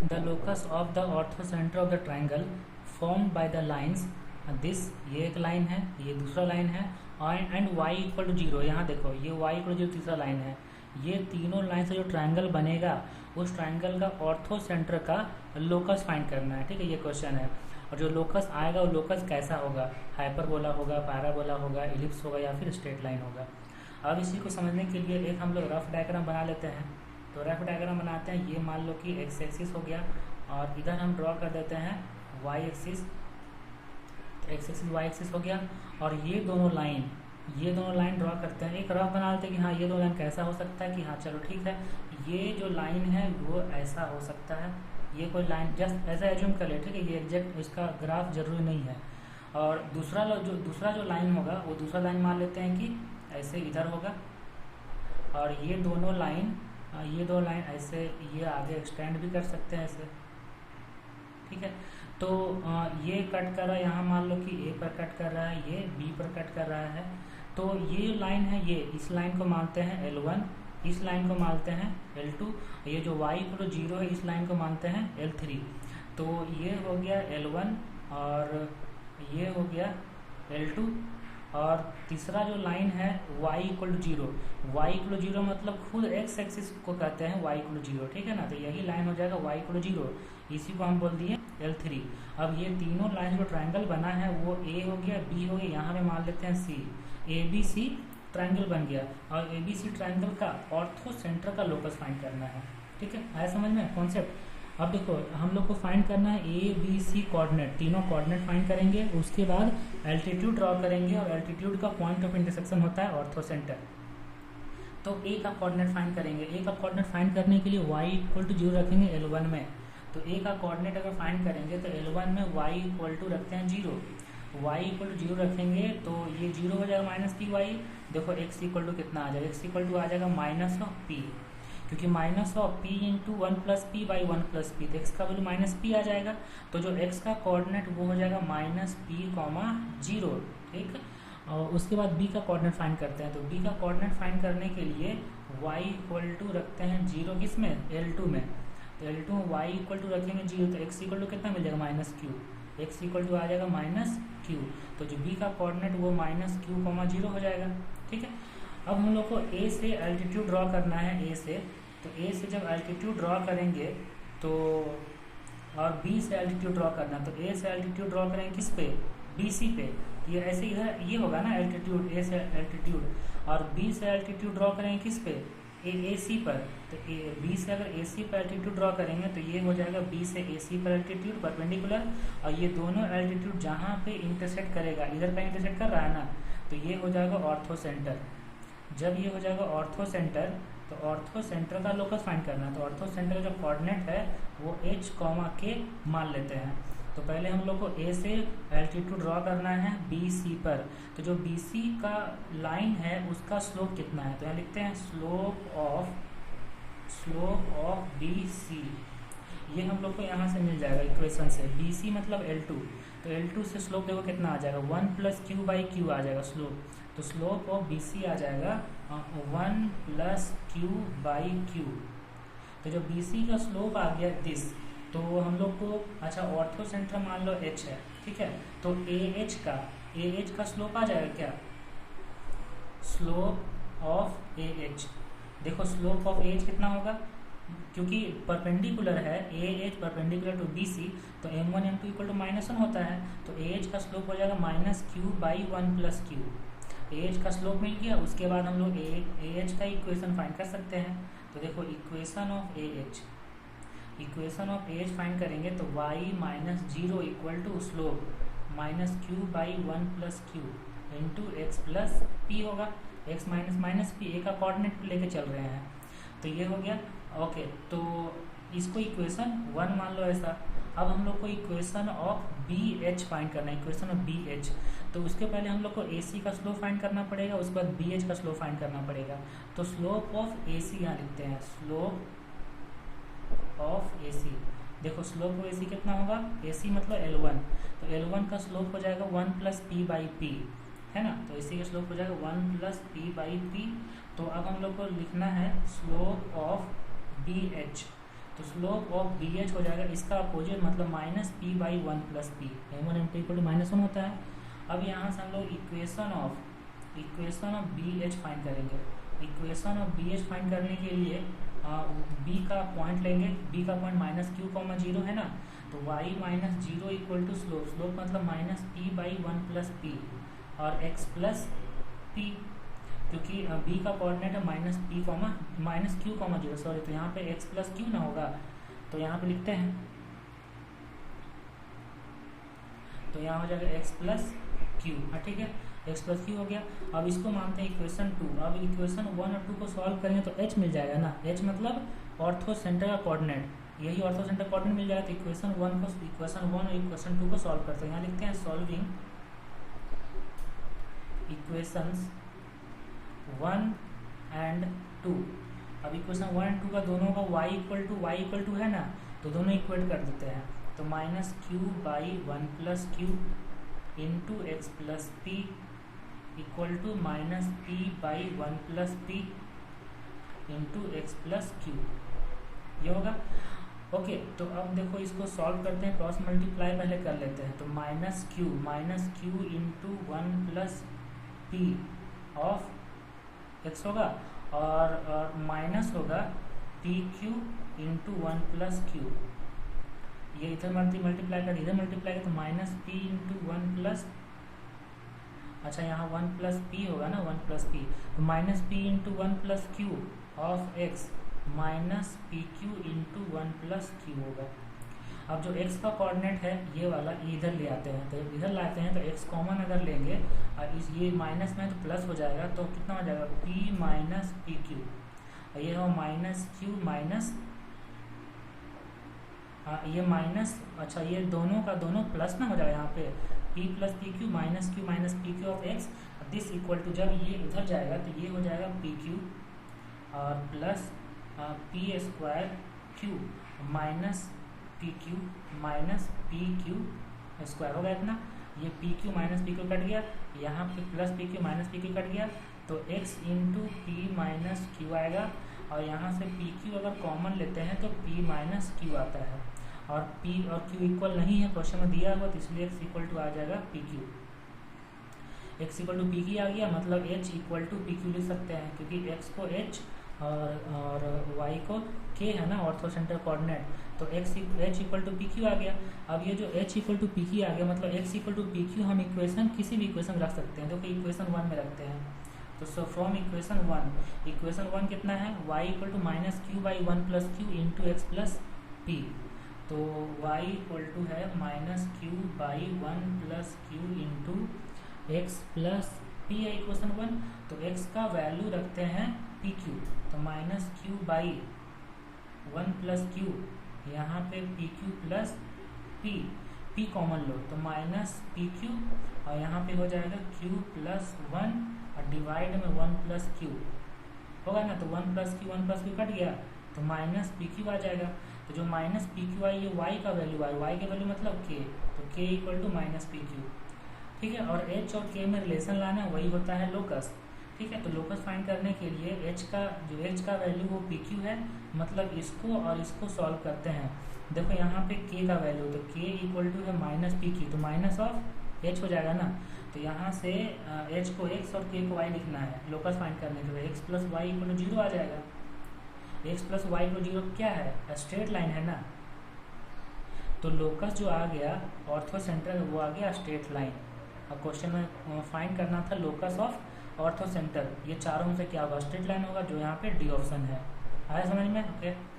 The locus of the orthocentre of the triangle formed by the lines this, ये एक line है, ये दूसरा लाइन है, and y equal to zero. यहाँ देखो ये y इक्वल टू जीरो तीसरा लाइन है। ये तीनों लाइन से जो ट्राइंगल बनेगा उस ट्राइंगल का ऑर्थो सेंटर का लोकस फाइंड करना है। ठीक है, ये क्वेश्चन है। और जो लोकस आएगा वो लोकस कैसा होगा, हाइपरबोला होगा, पैराबोला होगा, इलिप्स होगा या फिर स्ट्रेट लाइन होगा। अब इसी को समझने के लिए एक हम लोग रफ डायग्राम बना लेते हैं। तो रफ डायग्राम बनाते हैं। ये मान लो कि एक्स एक्सिस हो गया और इधर हम ड्रॉ कर देते हैं Y axis. X axis Y axis हो गया और ये दोनों लाइन ड्रॉ करते हैं। एक रफ बना लेते हैं कि हाँ ये दो लाइन कैसा हो सकता है, कि हाँ चलो ठीक है ये जो लाइन है वो ऐसा हो सकता है। ये कोई लाइन जस्ट ऐसा एज्यूम कर ले, ठीक है, ये एग्जैक्ट इसका ग्राफ जरूरी नहीं है। और दूसरा जो लाइन होगा वो दूसरा लाइन मान लेते हैं कि ऐसे इधर होगा और ये दो लाइन ऐसे ये आगे एक्सटेंड भी कर सकते हैं ऐसे। ठीक है, तो ये कट कर रहा है, यहाँ मान लो कि ए पर कट कर रहा है, ये बी पर कट कर रहा है। तो ये लाइन है, ये इस लाइन को मानते हैं L1, इस लाइन को मानते हैं L2, ये जो y इक्वल 0 है इस लाइन को मानते हैं L3। तो ये हो गया L1 और ये हो गया L2। और तीसरा जो लाइन है y equal to zero, Y equal zero मतलब खुद x एक्सिस को कहते हैं y इक्वल जीरो। ठीक है ना, तो यही लाइन हो जाएगा y इक्वल जीरो, इसी को हम बोल दिए L3। अब ये तीनों लाइन जो ट्रायंगल बना है वो a हो गया, b हो गया, यहाँ पे मान लेते हैं c, ABC ट्रायंगल बन गया। और ABC ट्रायंगल का ऑर्थो सेंटर का लोकस फाइंड करना है। ठीक है, आया समझ में कॉन्सेप्ट। अब देखो हम लोग को फाइंड करना है ABC कोऑर्डिनेट, तीनों कोऑर्डिनेट फाइंड करेंगे, उसके बाद एल्टीट्यूड ड्रॉ करेंगे और एल्टीट्यूड का पॉइंट ऑफ इंटरसेक्शन होता है ऑर्थो सेंटर। तो A का कोऑर्डिनेट फाइंड करेंगे। A का कोऑर्डिनेट फाइंड करने के लिए y इक्वल टू जीरो रखेंगे L1 में। तो A का कोऑर्डिनेट अगर फाइंड करेंगे तो L1 में y इक्वल टू रखते हैं zero, y equal to zero रखेंगे तो ये जीरो हो जाएगा माइनस पी वाई। देखो x इक्वल टू कितना आ जाएगा, x इक्वल टू आ जाएगा माइनस ऑफ पी, क्योंकि minus of p into one plus P by one plus P, तो x का वैल्यू माइनस पी आ जाएगा। तो जो x का कोऑर्डिनेट वो हो जाएगा माइनस पी कॉमा जीरो। ठीक, और उसके बाद b का कोऑर्डिनेट फाइंड करते हैं। तो b का कोऑर्डिनेट फाइंड करने के लिए y इक्वल टू रखते हैं जीरो, किस में, L2 में। तो L2 में y इक्वल टू रखेंगे जीरो, तो x इक्वल टू कितना मिल जाएगा, minus Q, x equal to आ जाएगा माइनस क्यू। तो जो b का कोऑर्डिनेट वो माइनस क्यू कॉमा जीरो हो जाएगा। ठीक है, अब हम लोग को a से एल्टीट्यूड ड्रॉ करना है, a से। तो a से जब एल्टीट्यूड ड्रॉ करेंगे तो और b से एल्टीट्यूड ड्रॉ करना है, तो a से एल्टीट्यूड ड्रॉ करेंगे किस पे, BC पे। ये ऐसे इधर ये होगा ना एल्टीट्यूड, a से एल्टीट्यूड, और b से एल्टीट्यूड ड्रॉ करेंगे किस पे, AC पर। तो b से अगर AC पर एल्टीट्यूड ड्रॉ करेंगे तो ये हो जाएगा b से AC पर एल्टीट्यूड परपेंडिकुलर, और ये दोनों एल्टीट्यूड जहाँ पे इंटरसेक्ट करेगा, इधर का इंटरसेक्ट कर रहा है ना, तो ये हो जाएगा ऑर्थो सेंटर। जब ये हो जाएगा ऑर्थो सेंटर, तो ऑर्थो सेंटर का लोकस फाइंड करना है। तो ऑर्थो सेंटर का जो कोऑर्डिनेट है वो h कॉमा k मान लेते हैं। तो पहले हम लोग को a से एल्टीट्यूड ड्रॉ करना है BC पर। तो जो BC का लाइन है उसका स्लोप कितना है, तो यहाँ लिखते हैं स्लोप ऑफ BC। ये हम लोग को यहाँ से मिल जाएगा इक्वेशन से, BC मतलब L2। तो L2 से स्लोप देखो कितना आ जाएगा, 1 प्लस क्यू बाई क्यू आ जाएगा स्लोप। तो स्लोप ऑफ BC आ जाएगा 1 प्लस क्यू बाई क्यू। तो जो BC का स्लोप आ गया दिस, तो हम लोग को अच्छा ऑर्थो सेंटर मान लो H है। ठीक है, तो AH का स्लोप आ जाएगा क्या, स्लोप ऑफ AH। देखो स्लोप ऑफ AH कितना होगा, क्योंकि परपेंडिकुलर है, AH परपेंडिकुलर टू BC, तो M1 M2 इक्वल टू -1 होता है। तो AH का स्लोप हो जाएगा minus Q by 1 plus Q. AH का स्लोप मिल गया, उसके बाद हम लोग AH का इक्वेशन फाइंड कर सकते हैं। तो देखो इक्वेशन ऑफ AH फाइंड करेंगे तो y minus zero equal to slope minus Q by 1 plus Q into X plus P होगा। x minus minus P, a का कोऑर्डिनेट लेके चल रहे हैं, तो ये हो गया। ओके, तो इसको इक्वेशन 1 मान लो ऐसा। अब हम लोग को इक्वेशन ऑफ BH फाइंड करना है, इक्वेशन ऑफ BH। तो उसके पहले हम लोग को AC का स्लोप फाइंड करना पड़ेगा, उसके बाद BH का स्लोप फाइंड करना पड़ेगा। तो स्लोप ऑफ AC यहाँ लिखते हैं, स्लोप ऑफ AC। देखो स्लोप ऑफ AC कितना होगा, AC मतलब L1, तो L1 का स्लोप हो जाएगा 1 प्लस पी बाई पी, है ना। तो AC का स्लोप हो जाएगा 1 प्लस पी बाई पी। तो अब हम लोग को लिखना है स्लोप ऑफ BH। तो स्लोप ऑफ बी एच हो जाएगा इसका अपोजिट, मतलब minus P by one plus P, m1 m2 equal to -1 होता है। अब यहाँ से हम लोग equation of B H find करेंगे। Equation of B H find करने के लिए बी का पॉइंट लेंगे, बी का पॉइंट -q,0 है ना, तो y -0 इक्वल टू स्लोप मतलब minus P by one plus P और x प्लस पी, क्योंकि b का कोऑर्डिनेट है -q,0 सॉरी, तो यहाँ पे x प्लस क्यू ना होगा, तो यहाँ पे लिखते हैं, तो यहाँ हो जाएगा x प्लस क्यू। हाँ ठीक है, x प्लस क्यू हो गया। अब इसको मानते हैं इक्वेशन 2। अब इक्वेशन 1 और 2 को सॉल्व करेंगे तो h मिल जाएगा ना, h मतलब ऑर्थो सेंटर का कोऑर्डिनेट, यही ऑर्थो सेंटर कोऑर्डिनेट मिल जाएगा। तो इक्वेशन 1 और इक्वेशन 2 को सॉल्व करते हैं। यहाँ लिखते हैं सॉल्विंग इक्वेशंस 1 एंड 2। अब इक्वेशन 1 एंड 2 का दोनों का y इक्वल टू है ना, तो दोनों इक्वेट कर देते हैं। तो minus Q by one plus Q into X plus P equal to minus P by one plus P into X plus Q, ये होगा। ओके, तो अब देखो इसको सॉल्व करते हैं, क्रॉस मल्टीप्लाई पहले कर लेते हैं। तो minus Q into one plus P of x होगा और माइनस होगा P Q into one plus Q, ये इधर मल्टीप्लाई कर इधर मल्टीप्लाई कर, तो minus P into one plus, अच्छा यहाँ वन प्लस पी होगा ना, वन प्लस पी, तो minus P into one plus Q of x minus P Q into one plus Q होगा। अब जो x का कोऑर्डिनेट है ये वाला, इधर ले आते हैं, तो इधर लाते हैं तो x कॉमन अगर लेंगे और इस ये माइनस में तो प्लस हो जाएगा, तो कितना हो जाएगा p माइनस पी क्यू, और ये हो माइनस क्यू माइनस, हाँ ये माइनस, अच्छा ये दोनों का दोनों प्लस ना हो जाएगा, यहाँ पे p plus P Q minus P Q of x, this equal to, जब ये उधर जाएगा तो ये हो जाएगा पी क्यू और plus P square Q minus P Q minus P Q square होगा इतना, ये P Q minus P Q cut गया, यहाँ पे plus P Q minus P Q cut गया, तो x into P minus Q आएगा, और यहाँ से पी क्यू अगर कॉमन लेते हैं तो p माइनस क्यू आता है, और p और q इक्वल नहीं है क्वेश्चन में दिया हुआ, तो इसलिए x इक्वल टू आ जाएगा P Q. x equal to P Q आ गया, मतलब h equal to P Q लिख सकते हैं, क्योंकि x को h और y को k है ना, ऑर्थो सेंटर कोऑर्डिनेट, तो h equal to P Q आ गया। अब ये जो h equal to P Q आ गया, मतलब x equal to P Q हम इक्वेशन किसी भी इक्वेशन रख सकते हैं, देखो इक्वेशन 1 में रखते हैं, तो सो फ्रॉम इक्वेशन 1 कितना है, y equal to minus Q by one plus Q into X plus P, तो y इक्वल टू है minus Q by one plus Q into X plus P है इक्वेशन 1, तो x का value रखते हैं P Q, तो minus Q by one plus Q, यहाँ पे P Q plus P common लो, तो माइनस पी क्यू, और यहाँ पे हो जाएगा क्यू प्लस वन और डिवाइड में वन प्लस क्यू होगा ना, तो वन प्लस क्यू कट गया, तो माइनस पी क्यू आ जाएगा। तो जो माइनस पी क्यू आई, ये y का वैल्यू आए, y का वैल्यू मतलब k, तो k equal to minus P Q, ठीक है। और h और k में रिलेशन लाना है, वही होता है लोकस, ठीक है। तो लोकस फाइंड करने के लिए h का वैल्यू वो पी क्यू है, मतलब इसको और इसको सॉल्व करते हैं। देखो यहाँ पे k का वैल्यू, तो k इक्वल टू है माइनस पी क्यू, तो माइनस ऑफ h हो जाएगा ना, तो यहाँ से h को x और k को y लिखना है लोकस फाइंड करने के लिए, x plus Y equal to 0 आ जाएगा। x प्लस वाई इक्वल 0 क्या है, स्ट्रेट लाइन है ना, तो लोकस जो आ गया ऑर्थो सेंटर वो आ गया स्ट्रेट लाइन। अब क्वेश्चन में फाइंड करना था लोकस ऑफ ऑर्थो सेंटर, ये चारों में से क्या होगा, स्ट्रेट लाइन होगा, जो यहाँ पे डी ऑप्शन है। आया समझ में? ओके।